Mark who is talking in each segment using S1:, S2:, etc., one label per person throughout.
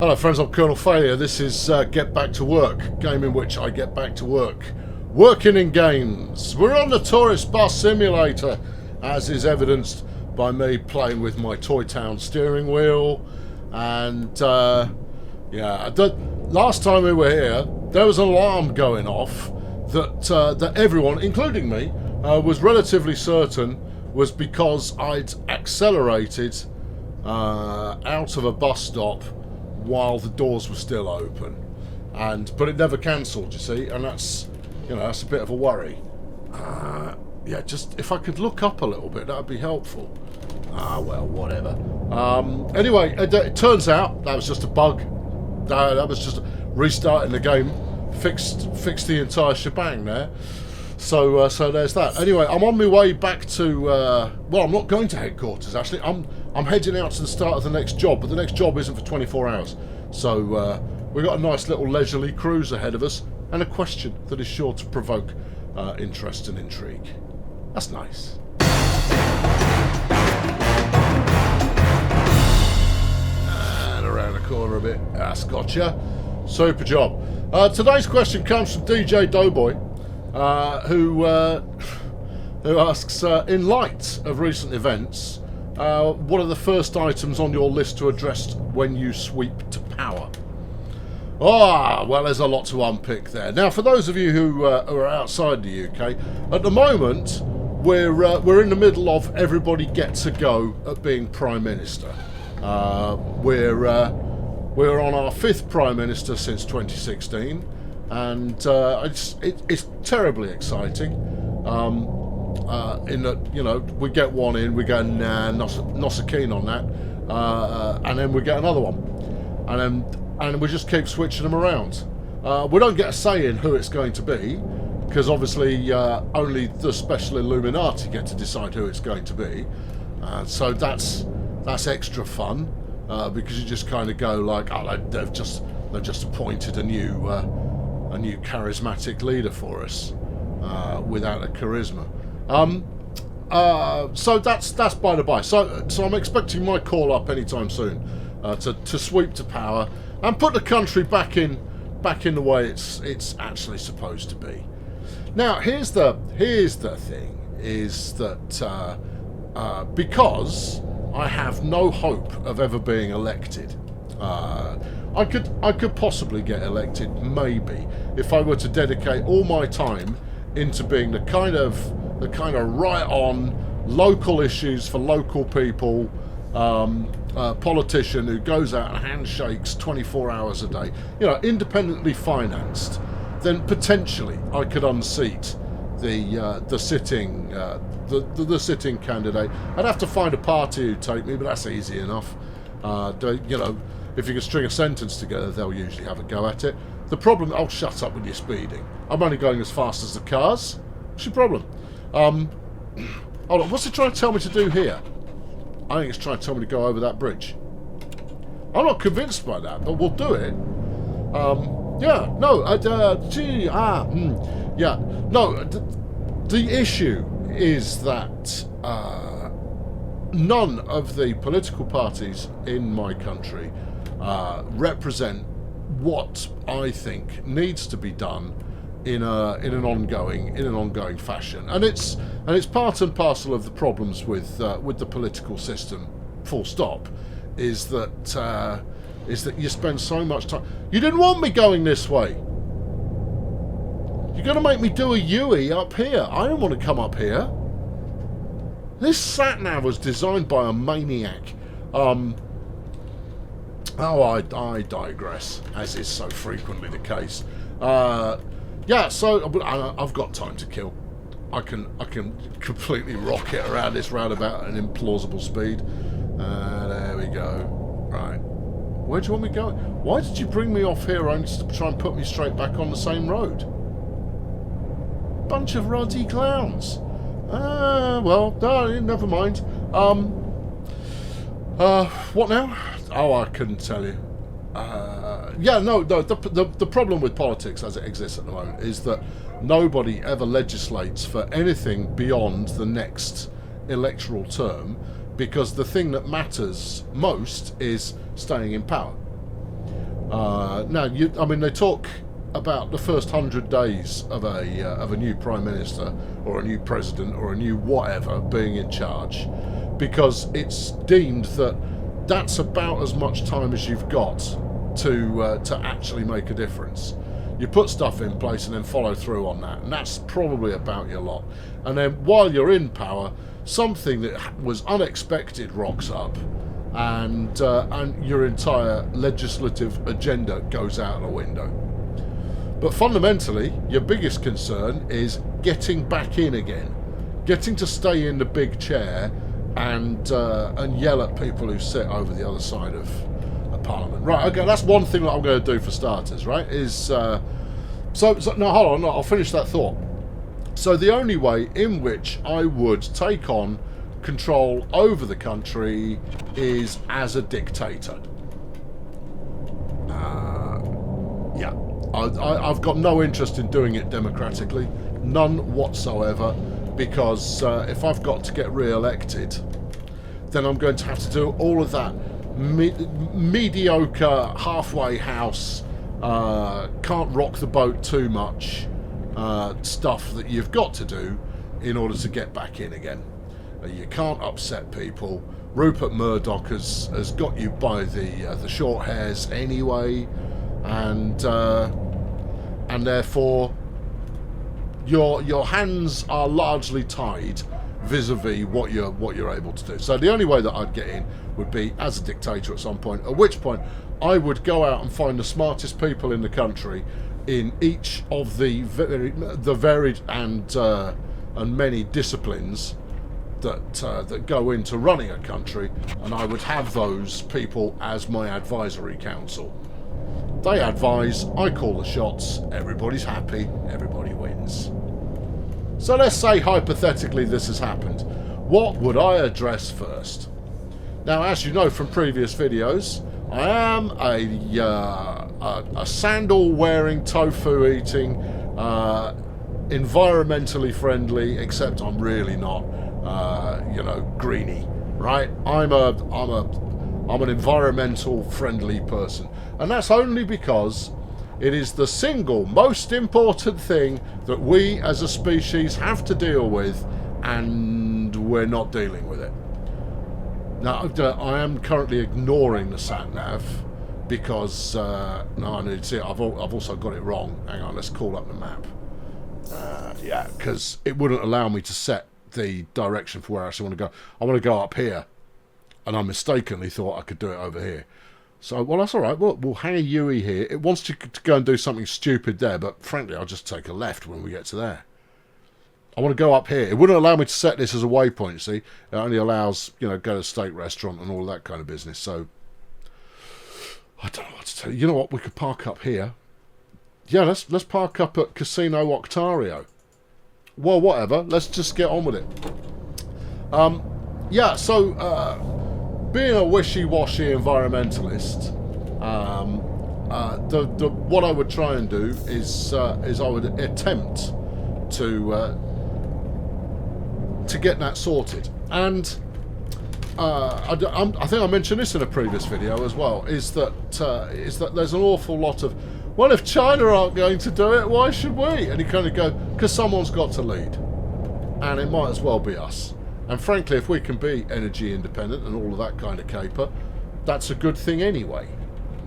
S1: Hello friends, I'm Colonel Failure. This is Get Back to Work, game in which I get back to work. Working in games. We're on the tourist bus simulator, as is evidenced by me playing with my Toy Town steering wheel. And last time we were here, there was an alarm going off that everyone, including me, was relatively certain was because I'd accelerated out of a bus stop while the doors were still open, but it never cancelled, you see, and that's a bit of a worry. Just if I could look up a little bit, that would be helpful. Well, whatever. Anyway, it turns out that was just a bug. That was just restarting the game, fixed the entire shebang there. So there's that. Anyway, I'm on my way back to. Well, I'm not going to headquarters actually. I'm heading out to the start of the next job, but the next job isn't for 24 hours. So we've got a nice little leisurely cruise ahead of us, and a question that is sure to provoke interest and intrigue. That's nice. And around the corner a bit. That's gotcha. Super job. Today's question comes from DJ Doughboy, who asks, in light of recent events, what are the first items on your list to address when you sweep to power? Well, there's a lot to unpick there. Now, for those of you who are outside the UK, at the moment, we're in the middle of everybody gets a go at being Prime Minister. We're on our fifth Prime Minister since 2016, and it's terribly exciting. In that, we get one in, we go, nah, not so keen on that, and then we get another one, and we just keep switching them around. We don't get a say in who it's going to be, because obviously only the special Illuminati get to decide who it's going to be. So that's extra fun, because you just kind of go like, oh, they've just appointed a new charismatic leader for us, without a charisma. So that's by the by. So I'm expecting my call up anytime soon, to sweep to power and put the country back in the way it's actually supposed to be. Now here's the thing, is that because I have no hope of ever being elected, I could possibly get elected maybe if I were to dedicate all my time into being the kind of right on local issues for local people politician who goes out and handshakes 24 hours a day, independently financed. Then potentially I could unseat the sitting candidate. I'd have to find a party who'd take me, but that's easy enough. If you can string a sentence together, they'll usually have a go at it. The problem, shut up with your speeding. I'm only going as fast as the cars. What's your problem? Hold on, what's it trying to tell me to do here? I think it's trying to tell me to go over that bridge. I'm not convinced by that, but we'll do it. The issue is that none of the political parties in my country represent what I think needs to be done in an ongoing fashion, and it's part and parcel of the problems with the political system. Full stop. Is that you spend so much time. You didn't want me going this way. You're going to make me do a U-E up here. I don't want to come up here. This sat-nav was designed by a maniac. I digress, as is so frequently the case. So I've got time to kill. I can completely rocket around this roundabout at an implausible speed. There we go. Right. Where do you want me going? Why did you bring me off here only to try and put me straight back on the same road? Bunch of ruddy clowns. Never mind. What now? I couldn't tell you. The problem with politics as it exists at the moment is that nobody ever legislates for anything beyond the next electoral term, because the thing that matters most is staying in power. Now, I mean, they talk about the first 100 days of a new prime minister or a new president or a new whatever being in charge, because it's deemed that that's about as much time as you've got to actually make a difference. You put stuff in place and then follow through on that, and that's probably about your lot. And then while you're in power, something that was unexpected rocks up, and your entire legislative agenda goes out the window. But fundamentally, your biggest concern is getting back in again, getting to stay in the big chair and yell at people who sit over the other side of Parliament. Right, okay, that's one thing that I'm going to do for starters, right, is... so now, hold on, I'll finish that thought. So the only way in which I would take on control over the country is as a dictator. Yeah, I've got no interest in doing it democratically, none whatsoever, because if I've got to get re-elected, then I'm going to have to do all of that mediocre halfway house, can't rock the boat too much stuff that you've got to do in order to get back in again. You can't upset people. Rupert Murdoch has got you by the short hairs anyway, and therefore your hands are largely tied vis-a-vis what you're able to do. So the only way that I'd get in would be as a dictator at some point, at which point I would go out and find the smartest people in the country in each of the varied and many disciplines that go into running a country, and I would have those people as my advisory council. They advise, I call the shots, everybody's happy, everybody wins. So let's say hypothetically this has happened. What would I address first? Now, as you know from previous videos, I am a sandal-wearing, tofu-eating, environmentally friendly, except I'm really not, greenie, right? I'm an environmental friendly person, and that's only because it is the single most important thing that we as a species have to deal with, and we're not dealing with it. Now, I am currently ignoring the sat-nav because, no, I need to see it. I've also got it wrong. Hang on, let's call up the map. Yeah, because it wouldn't allow me to set the direction for where I actually want to go. I want to go up here, and I mistakenly thought I could do it over here. So, well, that's all right. We'll hang a Yui here. It wants to go and do something stupid there, but frankly, I'll just take a left when we get to there. I want to go up here. It wouldn't allow me to set this as a waypoint, see? It only allows, go to a steak restaurant and all that kind of business. So, I don't know what to tell you. You know what? We could park up here. Yeah, let's park up at Casino Octario. Well, whatever. Let's just get on with it. Yeah, so, being a wishy-washy environmentalist, what I would try and do is I would attempt to get that sorted. And I think I mentioned this in a previous video as well, is that there's an awful lot of, well, if China aren't going to do it, why should we? And you kind of go, because someone's got to lead, and it might as well be us. And frankly, if we can be energy independent and all of that kind of caper, that's a good thing anyway,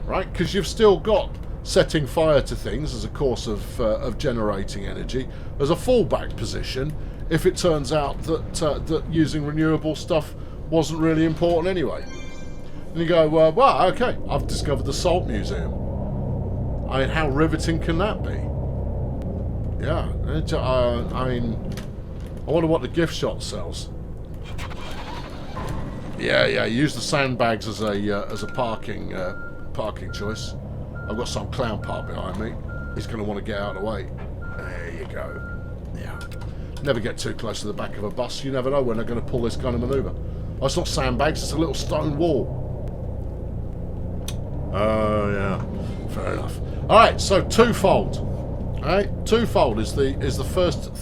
S1: right? Because you've still got setting fire to things as a course of generating energy as a fallback position if it turns out that using renewable stuff wasn't really important anyway. And you go, well, okay, I've discovered the Salt Museum. I mean, how riveting can that be? Yeah, I mean, I wonder what the gift shop sells. Yeah, use the sandbags as a parking choice. I've got some clown parked behind me. He's going to want to get out of the way. There you go. Yeah. Never get too close to the back of a bus. You never know when they're going to pull this kind of manoeuvre. Oh, it's not sandbags, it's a little stone wall. Oh, yeah. Fair enough. Alright, so twofold. Alright, twofold is the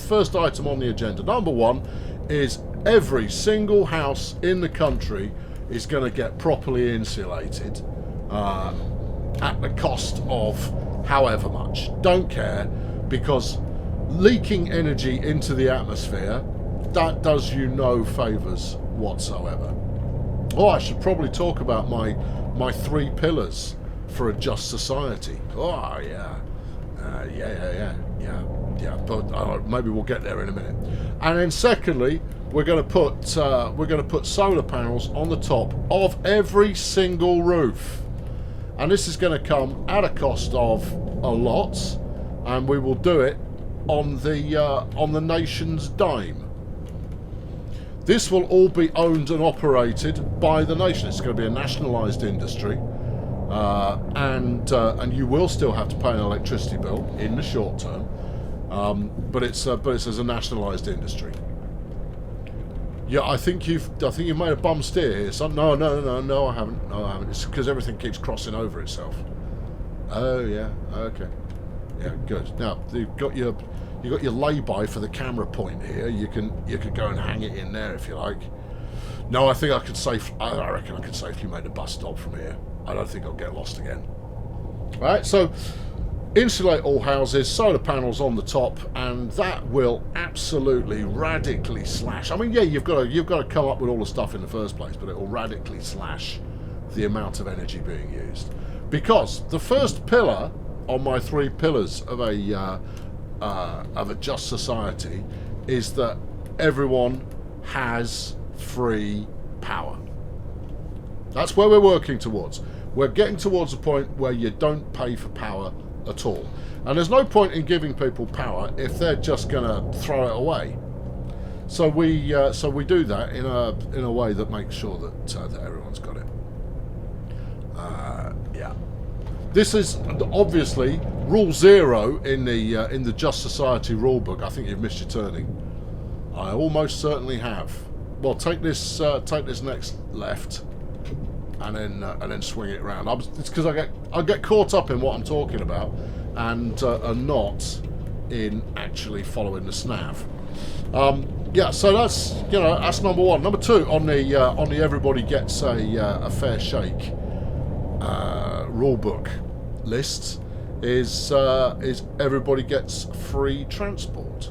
S1: first item on the agenda. Number one is every single house in the country is going to get properly insulated. at the cost of however much. Don't care, because leaking energy into the atmosphere, that does you no favours whatsoever. Oh, I should probably talk about my 3 pillars for a just society. Oh, yeah. But maybe we'll get there in a minute. And then secondly, we're going to put solar panels on the top of every single roof, and this is going to come at a cost of a lot, and we will do it on the nation's dime. This will all be owned and operated by the nation. It's going to be a nationalised industry, and you will still have to pay an electricity bill in the short term, but it's as a nationalised industry. Yeah, I think you've made a bum steer here, son. No, I haven't. No, I haven't. It's because everything keeps crossing over itself. Oh yeah, okay. Yeah, good. Now you've got your lay-by for the camera point here. You could go and hang it in there if you like. No, I think I reckon I could safely make the bus stop from here. I don't think I'll get lost again. Right, so insulate all houses, solar panels on the top, and that will absolutely radically slash. I mean, yeah, you've got to come up with all the stuff in the first place, but it will radically slash the amount of energy being used. Because the first pillar on my 3 pillars of a just society is that everyone has free power. That's where we're working towards. We're getting towards a point where you don't pay for power at all, and there's no point in giving people power if they're just going to throw it away. So we do that in a way that makes sure that everyone's got it. Yeah, this is obviously rule 0 in the Just Society rulebook. I think you've missed your turning. I almost certainly have. Well, take this next left, and then swing it around. It's because I get caught up in what I'm talking about, and not in actually following the snav. Yeah, so that's number 1. Number 2 on the everybody gets a fair shake rule book list is everybody gets free transport.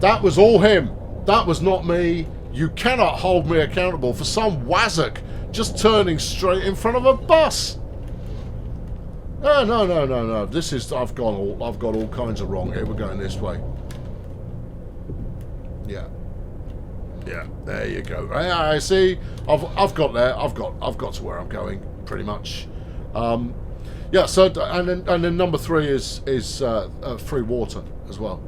S1: That was all him. That was not me. You cannot hold me accountable for some wazzock just turning straight in front of a bus. No. This is I've got all kinds of wrong here. We're going this way. Yeah. There you go. I see. I've got there. I've got to where I'm going pretty much. Yeah. So and then number 3 is free water as well.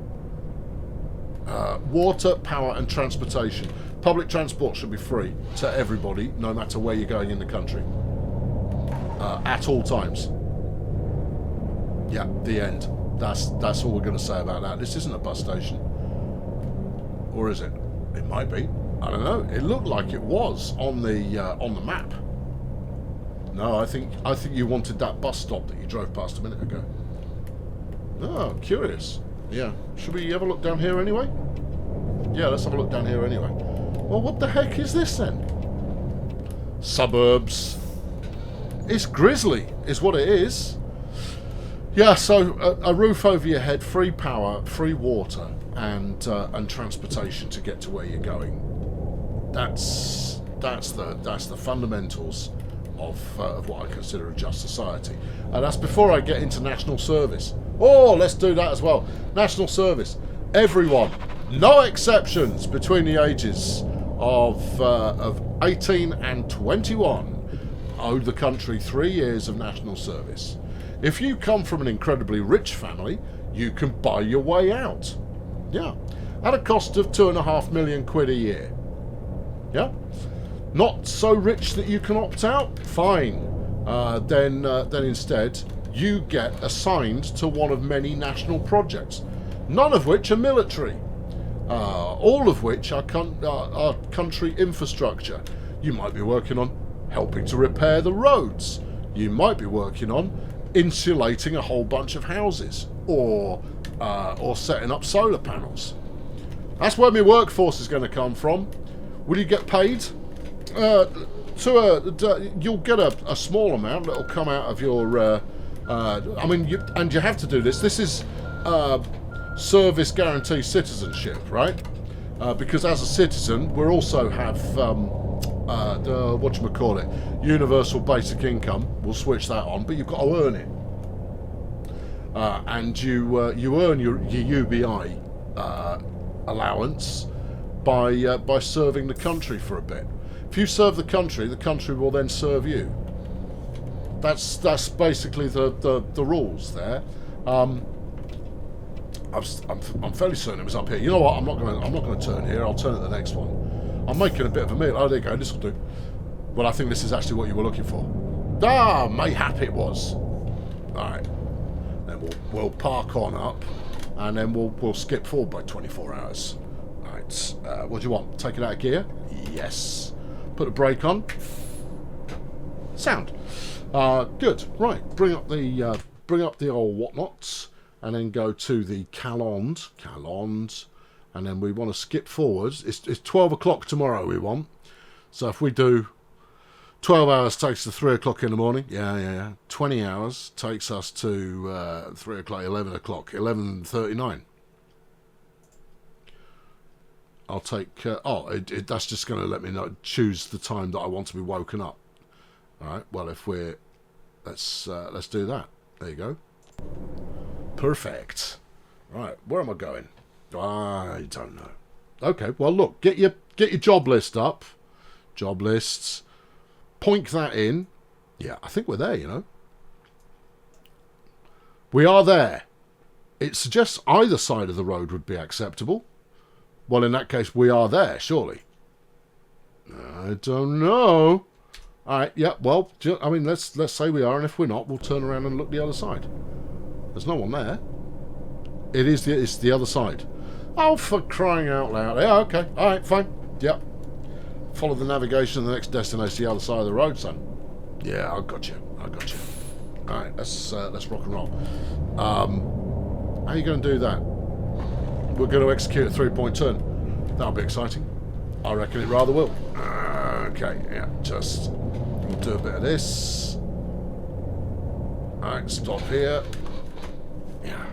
S1: Water, power, and transportation. Public transport should be free to everybody, no matter where you're going in the country, at all times. Yeah, the end. That's all we're going to say about that. This isn't a bus station, or is it? It might be. I don't know. It looked like it was on the map. No, I think you wanted that bus stop that you drove past a minute ago. Oh, curious. Yeah. Should we have a look down here anyway? Yeah, let's have a look down here anyway. Well, what the heck is this then? Suburbs. It's grisly, is what it is. Yeah, so a roof over your head, free power, free water, and transportation to get to where you're going. That's the fundamentals of what I consider a just society. And that's before I get into national service. Oh, let's do that as well. National service. Everyone, no exceptions, between the ages of 18 and 21 owe the country 3 years of national service. If you come from an incredibly rich family, you can buy your way out. Yeah. At a cost of £2.5 million a year. Yeah. Not so rich that you can opt out? Fine. Then instead, you get assigned to one of many national projects, none of which are military, all of which are country infrastructure. You might be working on helping to repair the roads. You might be working on insulating a whole bunch of houses, or setting up solar panels. That's where my workforce is going to come from. Will you get paid? you'll get a small amount that'll come out of your. I mean, you have to do this. This is service guarantee citizenship, right? Because as a citizen, we also have universal basic income. We'll switch that on, but you've got to earn it, and you earn your UBI allowance by serving the country for a bit. If you serve the country will then serve you. That's basically the rules there. I'm fairly certain it was up here. You know what? I'm not gonna turn here. I'll turn at the next one. I'm making a bit of a meal. Oh, there you go. This will do. Well, I think this is actually what you were looking for. Ah, mayhap it was. All right. Then we'll park on up, and then we'll skip forward by 24 hours. All right. What do you want? Take it out of gear? Yes. Put the brake on. Sound. Good. Right. Bring up the old whatnots, and then go to the Calonde, and then we want to skip forwards. It's 12 o'clock tomorrow we want. So if we do 12 hours takes to 3 o'clock in the morning. Yeah. 20 hours takes us to 3 o'clock, 11 o'clock, 11:39. I'll take. That's just going to let me know. Choose the time that I want to be woken up. All right. Well, if we're let's do that. There you go. Perfect. Right. Where am I going? I don't know. Okay. Well, look. Get your job list up. Job lists. Point that in. Yeah. I think we're there. You know. We are there. It suggests either side of the road would be acceptable. Well, in that case, we are there, surely. I don't know. All right, yeah, well, I mean, let's say we are, and if we're not, we'll turn around and look the other side. There's no one there. It's the other side. Oh, for crying out loud. Yeah, okay, all right, fine. Yep. Follow the navigation to the next destination, the other side of the road, son. Yeah, I got you. All right, let's rock and roll. How are you going to do that? We're going to execute a 3-point turn. That'll be exciting. I reckon it rather will. Okay, yeah, we'll do a bit of this. Alright, stop here. Yeah.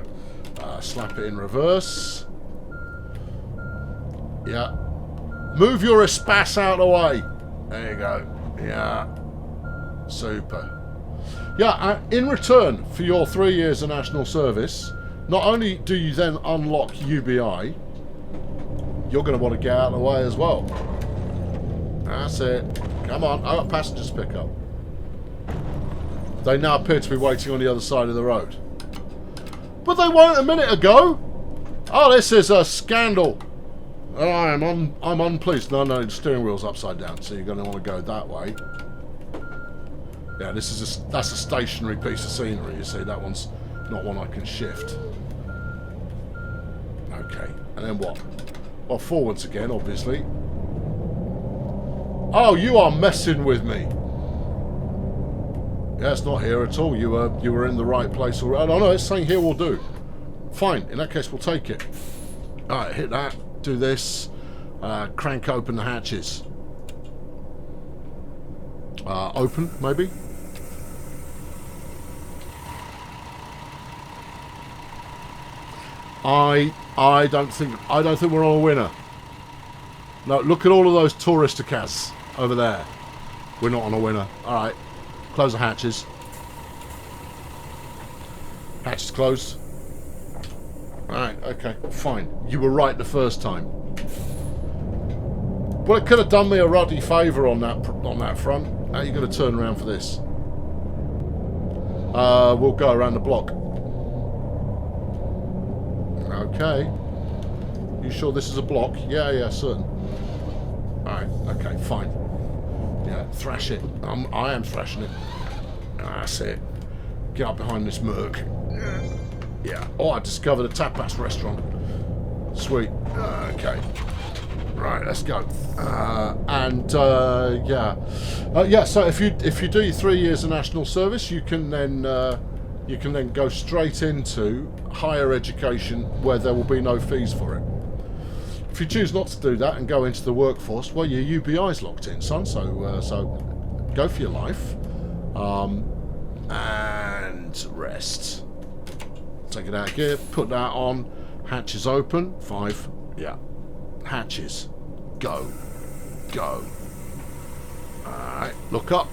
S1: Slap it in reverse. Yeah. Move your espace out of the way. There you go. Yeah. Super. Yeah, in return for your 3 years of national service, not only do you then unlock UBI, you're going to want to get out of the way as well. That's it. Come on. Oh, passengers pick up. They now appear to be waiting on the other side of the road. But they weren't a minute ago. Oh, this is a scandal. Oh, I'm unpleased. No, the steering wheel's upside down, so you're going to want to go that way. Yeah, that's a stationary piece of scenery, you see. That one's not one I can shift. Okay, and then what? Well, forwards again, obviously. Oh, you are messing with me. Yeah, it's not here at all. You were in the right place already. Oh, no, it's saying here will do. Fine, in that case, we'll take it. Alright, hit that. Do this. Crank open the hatches. Open, maybe? I don't think we're on a winner. No, look at all of those touristicas over there. We're not on a winner. Alright. Close the hatches. Hatches closed. Alright, okay, fine. You were right the first time. Well, it could have done me a ruddy favour on that front. How are you going to turn around for this? We'll go around the block. Okay. You sure this is a block? Yeah, certain. Alright, okay, fine. Yeah, thrash it. I am thrashing it. That's it. Get up behind this Merc. Yeah. Oh, I discovered a tapas restaurant. Sweet. Okay. Right, let's go. Yeah. So if you do your 3 years of national service, you can then go straight into higher education where there will be no fees for it. If you choose not to do that and go into the workforce, well, your UBI's locked in, son. So go for your life. And rest. Take it out of gear, put that on. Hatches open. 5. Yeah. Hatches. Go. Go. Alright, look up.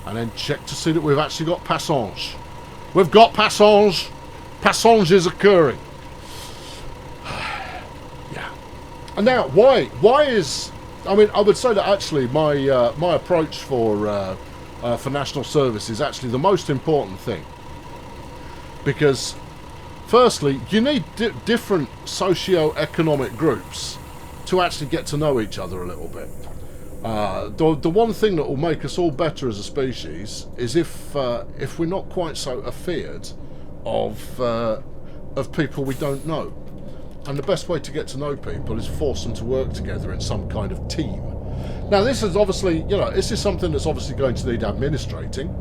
S1: And then check to see that we've actually got passage. We've got passage. Passage is occurring. Yeah. And now, why? Why is... I mean, I would say that actually my my approach for national service is actually the most important thing. Because, firstly, you need different socio-economic groups to actually get to know each other a little bit. The one thing that will make us all better as a species is if we're not quite so afeared of people we don't know. And the best way to get to know people is force them to work together in some kind of team. Now, this is obviously, this is something that's obviously going to need administrating.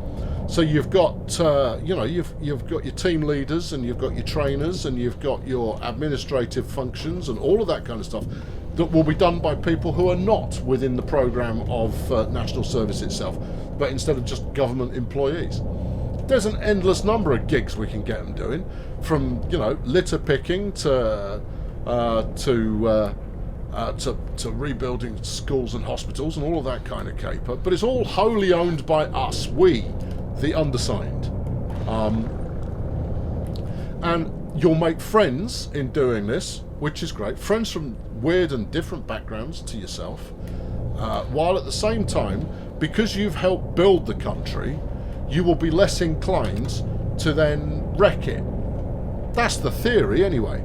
S1: So you've got, you've got your team leaders, and you've got your trainers, and you've got your administrative functions, and all of that kind of stuff that will be done by people who are not within the programme of national service itself, but instead of just government employees. There's an endless number of gigs we can get them doing, from litter picking to rebuilding schools and hospitals and all of that kind of caper. But it's all wholly owned by us, we, the undersigned. And you'll make friends in doing this, which is great. Friends from weird and different backgrounds to yourself, while at the same time, because you've helped build the country, you will be less inclined to then wreck it. That's the theory, anyway.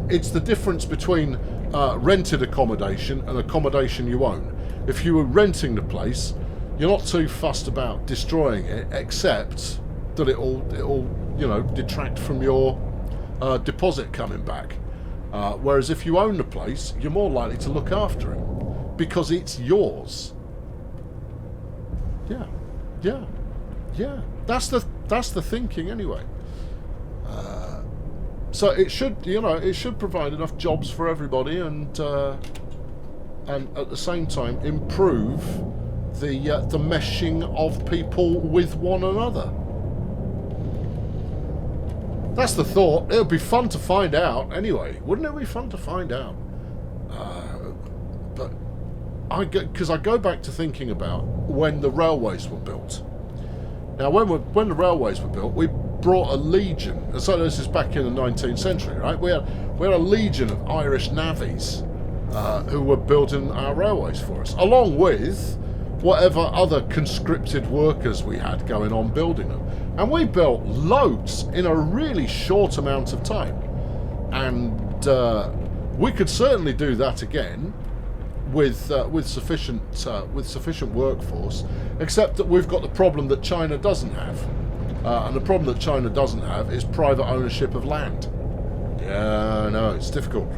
S1: It's the difference between rented accommodation and accommodation you own. If you were renting the place, you're not too fussed about destroying it, except that it'll detract from your deposit coming back. Whereas if you own the place, you're more likely to look after it because it's yours. Yeah. That's the thinking anyway. So it should provide enough jobs for everybody, and at the same time improve the meshing of people with one another. That's the thought. It would be fun to find out anyway. Wouldn't it be fun to find out? But because I go back to thinking about when the railways were built. Now, when the railways were built, we brought a legion. So this is back in the 19th century, right? We had a legion of Irish navvies who were building our railways for us, along with whatever other conscripted workers we had going on building them. And we built loads in a really short amount of time. And we could certainly do that again with sufficient workforce, except that we've got the problem that China doesn't have. And the problem that China doesn't have is private ownership of land. Yeah, no, it's difficult.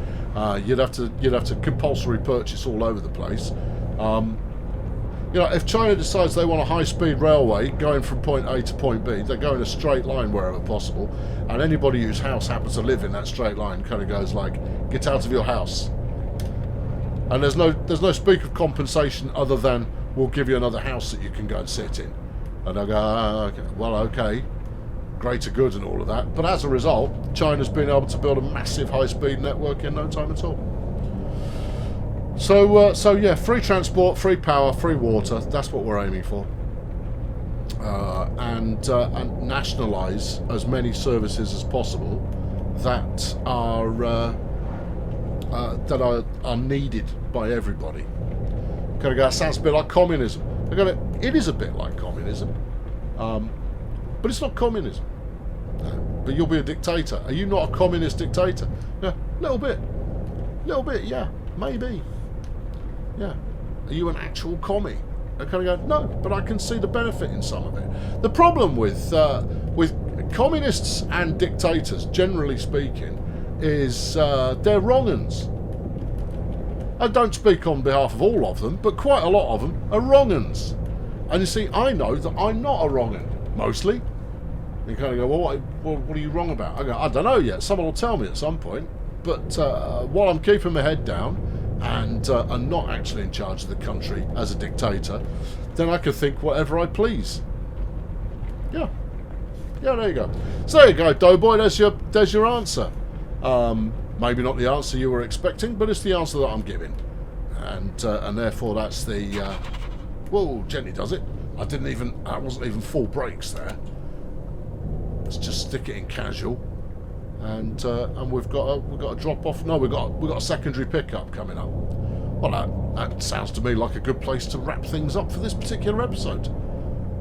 S1: You'd have to compulsory purchase all over the place. If China decides they want a high-speed railway going from point A to point B, they go in a straight line wherever possible, and anybody whose house happens to live in that straight line kind of goes like, "Get out of your house." And there's no speak of compensation other than, "We'll give you another house that you can go and sit in." And I go, okay, well, okay, greater good and all of that. But as a result, China's been able to build a massive high-speed network in no time at all. So yeah, free transport, free power, free water. That's what we're aiming for. And nationalise as many services as possible that are needed by everybody. Kind of go, that sounds a bit like communism. I go, it is a bit like communism, but it's not communism. But you'll be a dictator. Are you not a communist dictator? Yeah, little bit, yeah, maybe. Yeah. Are you an actual commie? I kind of go, no, but I can see the benefit in some of it. The problem with communists and dictators, generally speaking, is they're wrong-uns. I don't speak on behalf of all of them, but quite a lot of them are wrong-uns. And you see, I know that I'm not a wrong-un, mostly. You kind of go, well, what are you wrong about? I go, I don't know yet. Someone will tell me at some point. But while I'm keeping my head down, and not actually in charge of the country as a dictator, then I can think whatever I please. Yeah. Yeah, there you go. So there you go, Doughboy, there's your answer. Maybe not the answer you were expecting, but it's the answer that I'm giving. And therefore that's the... whoa, gently does it. I wasn't even full brakes there. Let's just stick it in casual. And we've got a drop off. No, we've got a secondary pickup coming up. Well, that sounds to me like a good place to wrap things up for this particular episode.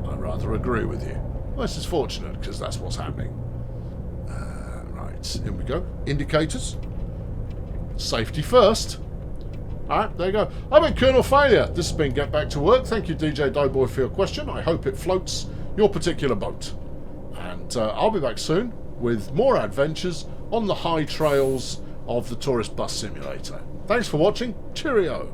S1: I rather agree with you. Well, this is fortunate because that's what's happening. Right, in we go. Indicators. Safety first. Alright, there you go. I've been Colonel Failure. This has been Get Back to Work. Thank you, DJ Doughboy, for your question. I hope it floats your particular boat. And I'll be back soon with more adventures on the high trails of the Tourist Bus Simulator. Thanks for watching. Cheerio.